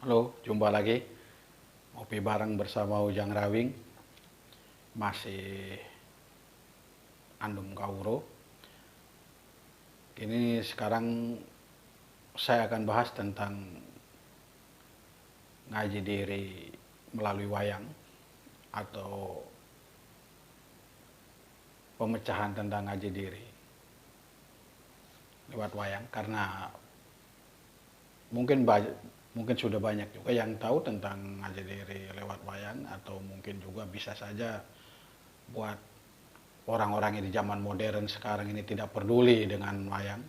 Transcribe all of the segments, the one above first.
Halo, jumpa lagi. Ngopi bareng bersama Ujang Rawing. Masih Andum Kawuro. Ini sekarang saya akan bahas tentang ngaji diri melalui wayang atau pemecahan tentang ngaji diri lewat wayang, karena mungkin mungkin sudah banyak juga yang tahu tentang ngaji diri lewat wayang, atau mungkin juga bisa saja buat orang-orang yang di zaman modern sekarang ini tidak peduli dengan wayang.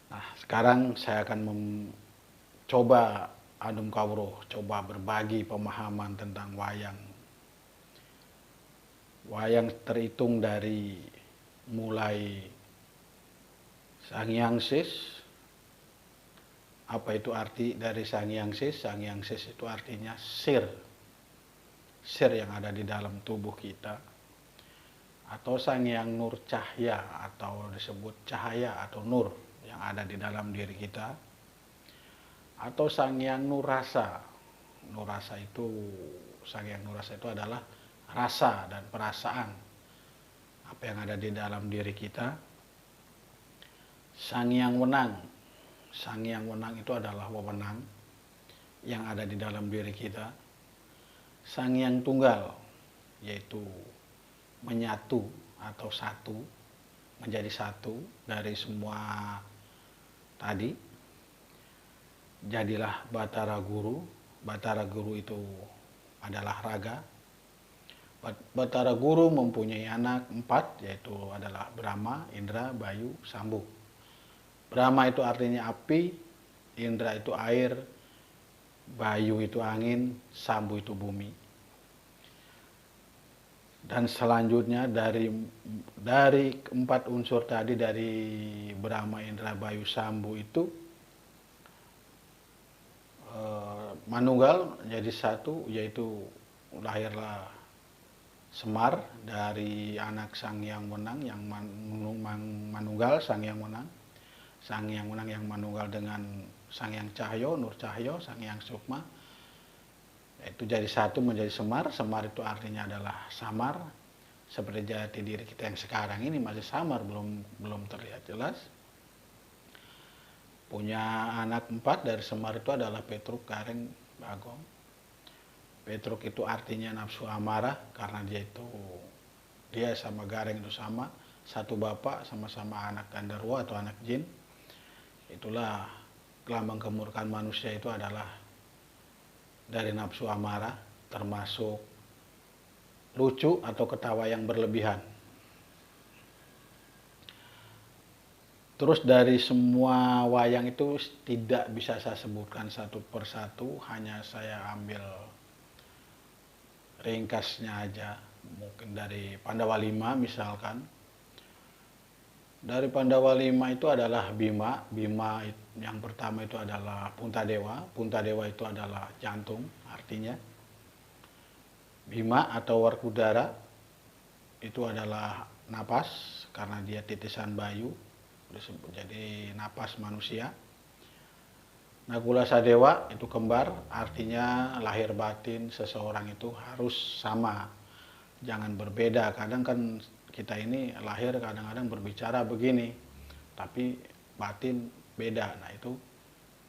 Nah, sekarang saya akan coba Andum Kawuro, coba berbagi pemahaman tentang wayang. Wayang terhitung dari mulai Sangyangsis. Apa itu arti dari Sangyangsis? Sangyangsis itu artinya sir. Sir yang ada di dalam tubuh kita. Atau Sangyang Nur Cahya, atau disebut cahaya atau nur yang ada di dalam diri kita. Atau Sangyang Nurasa. Nurasa itu, Sangyang Nurasa itu adalah rasa dan perasaan apa yang ada di dalam diri kita. Sangyang Wenang. Sangyang Wenang itu adalah wewenang yang ada di dalam diri kita. Sangyang Tunggal, yaitu menyatu atau satu, menjadi satu dari semua tadi. Jadilah Batara Guru. Batara Guru itu adalah raga. Batara Guru mempunyai anak 4, yaitu adalah Brahma, Indra, Bayu, Sambu. Brahma itu artinya api, Indra itu air, Bayu itu angin, Sambu itu bumi. Dan selanjutnya dari 4 unsur tadi, dari Brahma, Indra, Bayu, Sambu itu manunggal jadi satu, yaitu lahirlah Semar dari anak Sangyang Wenang yang manunggal, Sangyang Wenang. Sangyang Wenang yang manunggal dengan Sangyang Cahyo, Nur Cahyo, Sangyang Sukma. Itu jadi satu menjadi Semar. Semar itu artinya adalah samar. Seperti jati diri kita yang sekarang ini masih samar, belum terlihat jelas. Punya anak 4 dari Semar itu adalah Petruk, Gareng, Bagong. Petruk itu artinya nafsu amarah, karena dia sama Gareng itu sama, satu bapak, sama-sama anak Gandarwa atau anak jin. Itulah gelambang kemurkaan manusia itu adalah dari nafsu amarah, termasuk lucu atau ketawa yang berlebihan. Terus dari semua wayang itu tidak bisa saya sebutkan satu persatu, hanya saya ambil ringkasnya aja. Mungkin dari Pandawa 5 misalkan. Dari Pandawa 5 itu adalah Bima. Bima yang pertama itu adalah Puntadewa. Puntadewa itu adalah jantung artinya. Bima atau Warkudara itu adalah napas, karena dia titisan Bayu, disebut jadi napas manusia. Nagula Sadewa itu kembar, artinya lahir batin seseorang itu harus sama, jangan berbeda. Kadang kan kita ini lahir kadang-kadang berbicara begini, tapi batin beda. Nah, itu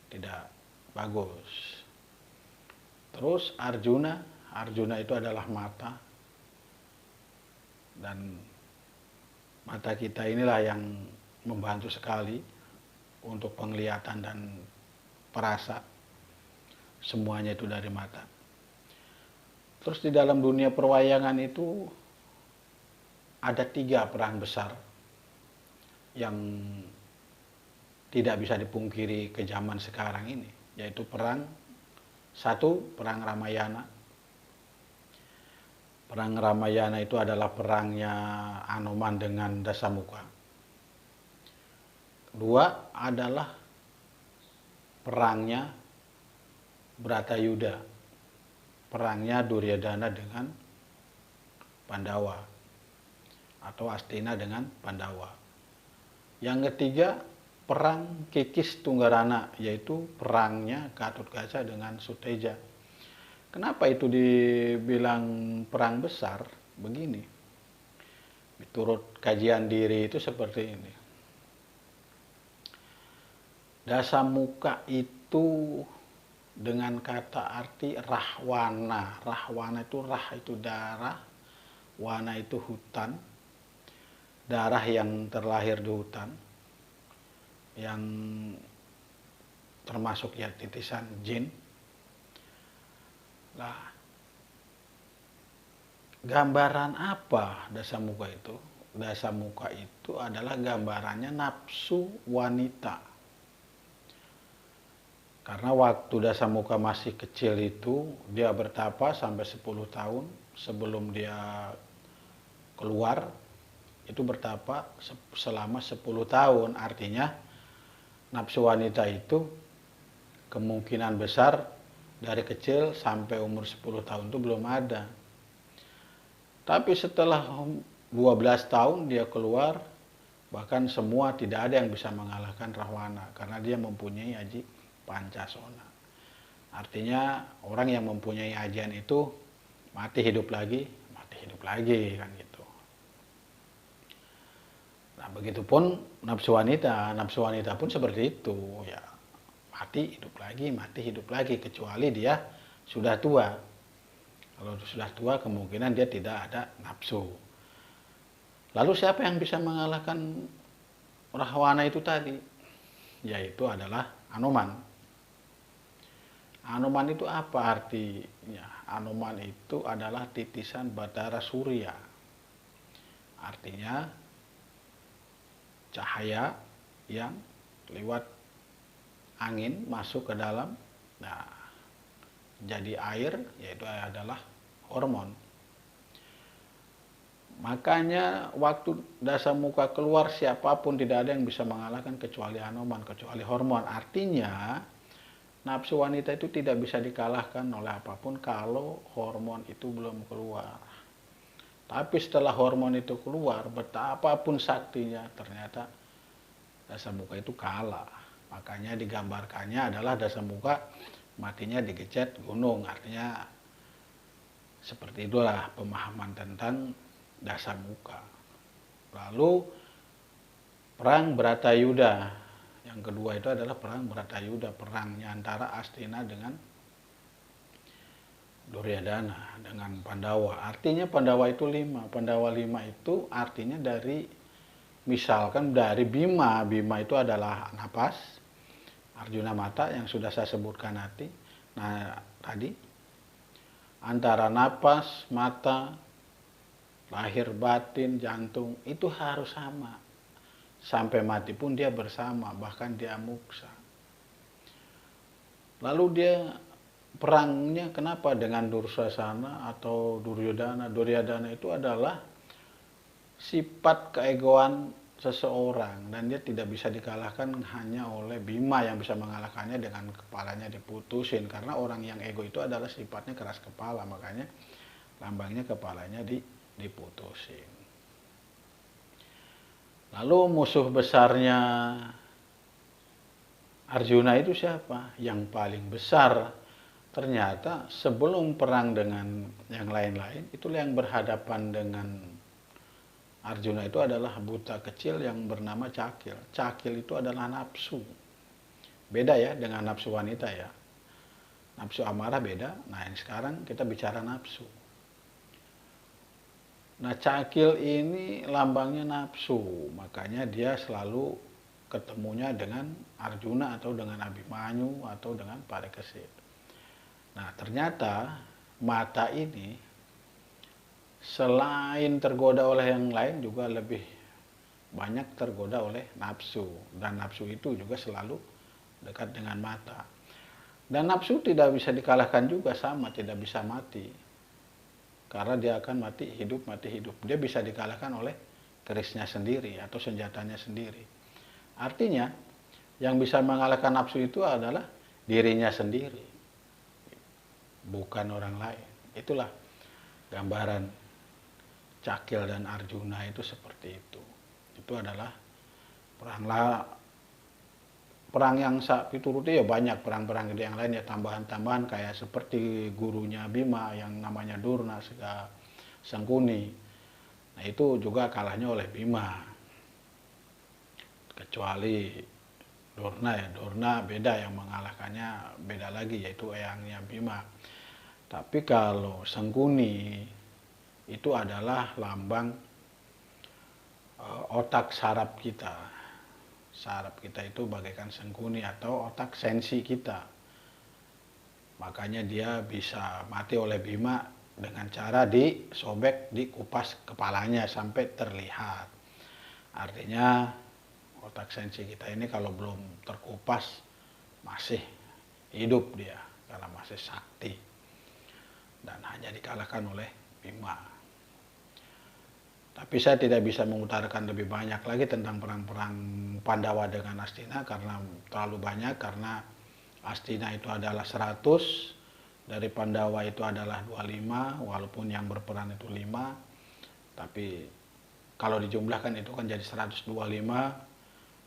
tidak bagus. Terus Arjuna, Arjuna itu adalah mata. Dan mata kita inilah yang membantu sekali untuk penglihatan dan perasa. Semuanya itu dari mata. Terus di dalam dunia perwayangan itu ada 3 peran besar yang tidak bisa dipungkiri ke zaman sekarang ini, yaitu satu, perang Ramayana. Perang Ramayana itu adalah perangnya Anoman dengan Dasamuka. Kedua adalah perangnya Bratayuda, perangnya Duryodhana dengan Pandawa, atau Astina dengan Pandawa. Yang ketiga perang Kikis Tunggarana, yaitu perangnya Gatotkaca dengan Suteja. Kenapa itu dibilang perang besar? Begini, menurut kajian diri itu seperti ini. Dasamuka itu dengan kata arti rahwana. Rahwana itu rah itu darah, wana itu hutan. Darah yang terlahir di hutan, yang termasuk ya titisan jin. Nah, gambaran apa dasamuka itu? Dasamuka itu adalah gambarannya nafsu wanita. Karena waktu Dasamuka masih kecil itu, dia bertapa sampai 10 tahun sebelum dia keluar, itu bertapa selama 10 tahun. Artinya nafsu wanita itu kemungkinan besar dari kecil sampai umur 10 tahun itu belum ada. Tapi setelah 12 tahun dia keluar, bahkan semua tidak ada yang bisa mengalahkan Rahwana karena dia mempunyai aji Pancasona. Artinya orang yang mempunyai ajian itu mati hidup lagi kan gitu. Nah, begitupun nafsu wanita pun seperti itu ya. Mati hidup lagi kecuali dia sudah tua. Kalau sudah tua kemungkinan dia tidak ada nafsu. Lalu siapa yang bisa mengalahkan Rahwana itu tadi? Yaitu adalah Anoman. Anoman itu apa artinya? Anoman itu adalah titisan Batara Surya. Artinya cahaya yang lewat angin masuk ke dalam, nah jadi air, yaitu adalah hormon. Makanya waktu Dasamuka keluar siapapun tidak ada yang bisa mengalahkan kecuali Anoman, kecuali hormon. Artinya nafsu wanita itu tidak bisa dikalahkan oleh apapun kalau hormon itu belum keluar. Tapi setelah hormon itu keluar, betapapun saktinya, ternyata Dasamuka itu kalah. Makanya digambarkannya adalah Dasamuka matinya digecet gunung. Artinya seperti itulah pemahaman tentang Dasamuka. Lalu perang Bratayuda. Yang kedua itu adalah perang Bratayuda, perangnya antara Astina dengan Duryodhana dengan Pandawa. Artinya Pandawa itu 5. Pandawa 5 itu artinya dari, misalkan dari Bima. Bima itu adalah napas, Arjuna mata yang sudah saya sebutkan tadi. Nah, tadi antara napas, mata, lahir batin, jantung itu harus sama. Sampai mati pun dia bersama, bahkan dia muksa. Lalu dia perangnya kenapa dengan Dursasana atau Duryodhana? Duryodhana itu adalah sifat keegoan seseorang dan dia tidak bisa dikalahkan hanya oleh Bima yang bisa mengalahkannya dengan kepalanya diputusin, karena orang yang ego itu adalah sifatnya keras kepala, makanya lambangnya kepalanya diputusin. Lalu musuh besarnya Arjuna itu siapa? Yang paling besar. Ternyata sebelum perang dengan yang lain-lain, itulah yang berhadapan dengan Arjuna itu adalah buta kecil yang bernama Cakil. Cakil itu adalah nafsu. Beda ya dengan nafsu wanita ya. Nafsu amarah beda. Nah, yang sekarang kita bicara nafsu. Nah, Cakil ini lambangnya nafsu, makanya dia selalu ketemunya dengan Arjuna atau dengan Abimanyu atau dengan Parikesit. Nah, ternyata mata ini selain tergoda oleh yang lain juga lebih banyak tergoda oleh nafsu, dan nafsu itu juga selalu dekat dengan mata. Dan nafsu tidak bisa dikalahkan juga, sama, tidak bisa mati. Karena dia akan mati hidup. Dia bisa dikalahkan oleh kerisnya sendiri atau senjatanya sendiri. Artinya yang bisa mengalahkan nafsu itu adalah dirinya sendiri, bukan orang lain. Itulah gambaran Cakil dan Arjuna itu seperti itu. Itu adalah perang perang yang saya pituruti ya banyak perang-perang gede yang lain ya, tambahan-tambahan kayak seperti gurunya Bima yang namanya Durna Sangkuni. Nah itu juga kalahnya oleh Bima. Kecuali Durna ya, Durna beda yang mengalahkannya beda lagi yaitu eyangnya Bima. Tapi kalau Sangkuni itu adalah lambang otak saraf kita. Saraf kita itu bagaikan Sangkuni atau otak sensi kita. Makanya dia bisa mati oleh Bima dengan cara disobek, dikupas kepalanya sampai terlihat. Artinya otak sensi kita ini kalau belum terkupas masih hidup dia karena masih sakti dan hanya dikalahkan oleh Bima. Tapi saya tidak bisa mengutarakan lebih banyak lagi tentang perang-perang Pandawa dengan Astina karena terlalu banyak, karena Astina itu adalah 100, dari Pandawa itu adalah 25, walaupun yang berperan itu 5, tapi kalau dijumlahkan itu kan jadi 125.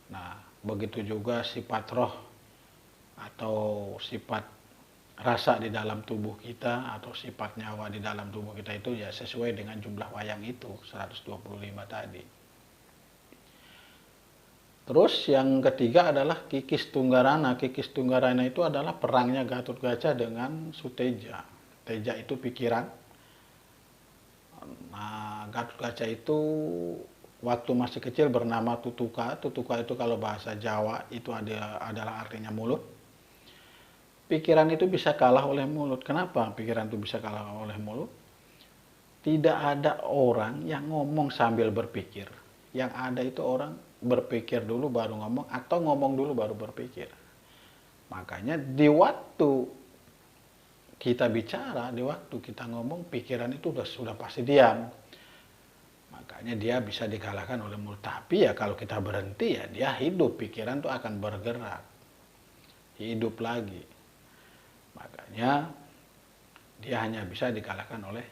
Nah, begitu juga sifat roh atau sifat rasa di dalam tubuh kita atau sifat nyawa di dalam tubuh kita itu ya sesuai dengan jumlah wayang itu 125 tadi. Terus yang ketiga adalah Kikis Tunggarana. Kikis Tunggarana itu adalah perangnya Gatotkaca dengan Suteja. Teja itu pikiran. Nah, Gatotkaca itu waktu masih kecil bernama Tutuka. Tutuka itu kalau bahasa Jawa itu adalah artinya mulut. Pikiran itu bisa kalah oleh mulut. Kenapa pikiran itu bisa kalah oleh mulut? Tidak ada orang yang ngomong sambil berpikir. Yang ada itu orang berpikir dulu baru ngomong atau ngomong dulu baru berpikir. Makanya di waktu kita bicara, di waktu kita ngomong, pikiran itu sudah pasti diam. Makanya dia bisa dikalahkan oleh mulut. Tapi ya kalau kita berhenti ya dia hidup, pikiran itu akan bergerak. Hidup lagi. Makanya dia hanya bisa dikalahkan oleh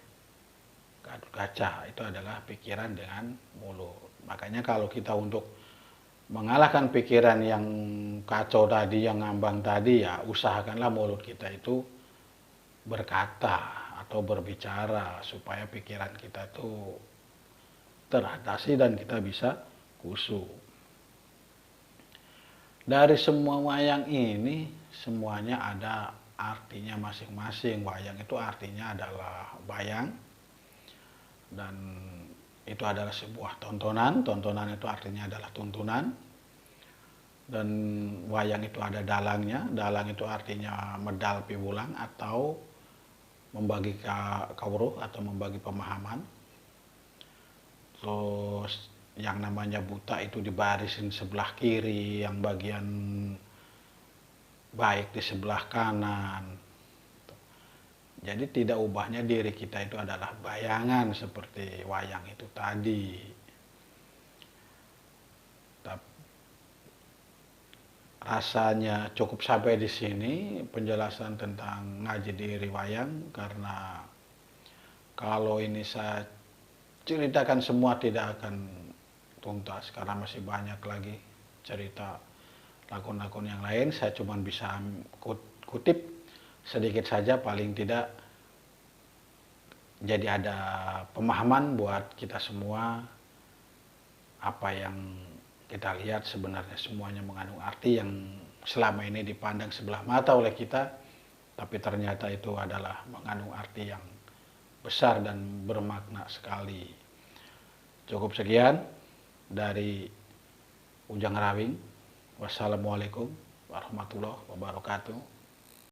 Gatotkaca. Itu adalah pikiran dengan mulut. Makanya kalau kita untuk mengalahkan pikiran yang kacau tadi, yang ngambang tadi, ya usahakanlah mulut kita itu berkata atau berbicara supaya pikiran kita itu teratasi dan kita bisa khusyuk. Dari semua wayang ini semuanya ada artinya masing-masing. Wayang itu artinya adalah bayang, dan itu adalah sebuah tontonan. Tontonan itu artinya adalah tuntunan. Dan wayang itu ada dalangnya. Dalang itu artinya medal piwulang atau membagi kawruh atau membagi pemahaman. Terus yang namanya buta itu dibarisin sebelah kiri, yang bagian baik di sebelah kanan. Jadi tidak ubahnya diri kita itu adalah bayangan seperti wayang itu tadi. Rasanya cukup sampai di sini penjelasan tentang ngaji diri wayang, karena kalau ini saya ceritakan semua tidak akan tuntas karena masih banyak lagi cerita lakon-lakon yang lain. Saya cuma bisa kutip sedikit saja, paling tidak jadi ada pemahaman buat kita semua. Apa yang kita lihat sebenarnya semuanya mengandung arti yang selama ini dipandang sebelah mata oleh kita, tapi ternyata itu adalah mengandung arti yang besar dan bermakna sekali. Cukup sekian dari Ujang Rawing. Wassalamualaikum warahmatullahi wabarakatuh.